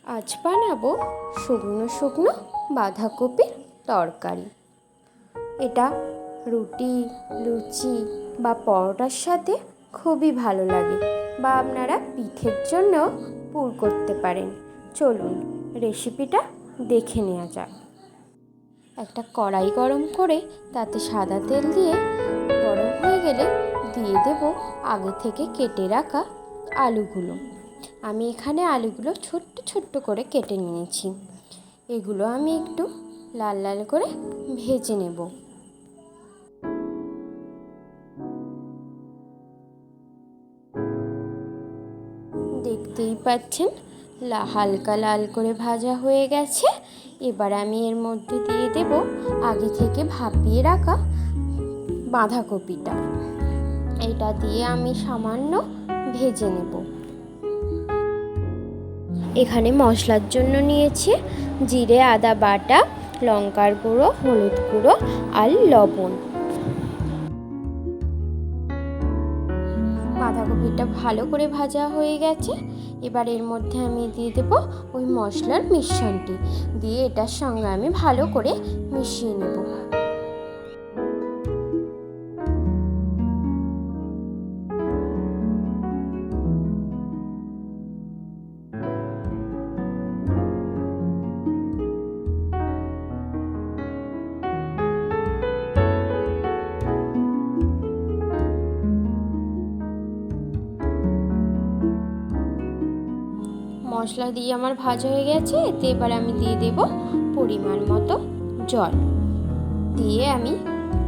আজ বানাবো শুকনো শুকনো বাঁধাকপির তরকারি। এটা রুটি, লুচি বা পরোটার সাথে খুবই ভালো লাগে, বা আপনারা পিঠের জন্য পুর করতে পারেন। চলুন রেসিপিটা দেখে নেওয়া যাক। একটা কড়াই গরম করে তাতে সাদা তেল দিয়ে গরম হয়ে গেলে দিয়ে দেব আগে থেকে কেটে রাখা আলুগুলো। আমি এখানে আলুগুলো ছোট্ট ছোট্ট করে কেটে নিয়েছি। এগুলো আমি একটু লাল লাল করে ভেজে নেব। দেখতেই পাচ্ছেন হালকা লাল করে ভাজা হয়ে গেছে। এবার আমি এর মধ্যে দিয়ে দেব আগে থেকে ভাপিয়ে রাখা বাঁধাকপিটা। এটা দিয়ে আমি সামান্য ভেজে নেব। এখানে মশলার জন্য নিয়েছি জিরে আদা বাটা, লঙ্কার গুঁড়ো, হলুদ গুঁড়ো আর লবণ। বাঁধাকপিটা ভালো করে ভাজা হয়ে গেছে। এবার এর মধ্যে আমি দিয়ে দেব ওই মশলার মিশ্রণটি, দিয়ে এটার সঙ্গে আমি ভালো করে মিশিয়ে নেব। মশলা দিয়ে আমার ভাজা হয়ে গেছে। এতে এবার আমি দিয়ে দেব পরিমাণ মতো জল, দিয়ে আমি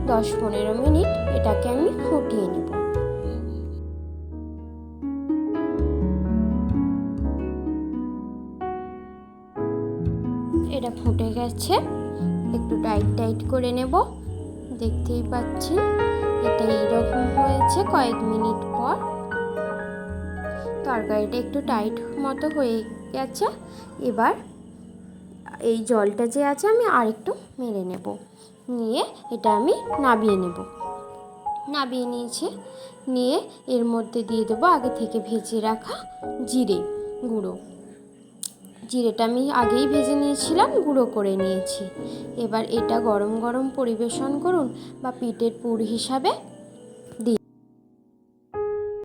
10-15 মিনিট এটাকে আমি ফুটিয়ে নেব। এটা ফুটে গেছে, একটু টাইট টাইট করে নেব। দেখতেই পাচ্ছেন এটা এইরকম হয়েছে। কয়েক মিনিট পর তরকারিটা একটু টাইট মতো হয়ে গেছে। এবার এই জলটা যে আছে আমি আরেকটু মেরে নেব, নিয়ে এটা আমি নাবিয়ে নিয়েছি। নিয়ে এর মধ্যে দিয়ে দেবো আগে থেকে ভেজে রাখা জিরে গুঁড়ো। জিরেটা আমি আগেই ভেজে নিয়েছিলাম, গুঁড়ো করে নিয়েছি। এবার এটা গরম গরম পরিবেশন করুন বা পিঠের পুর হিসাবে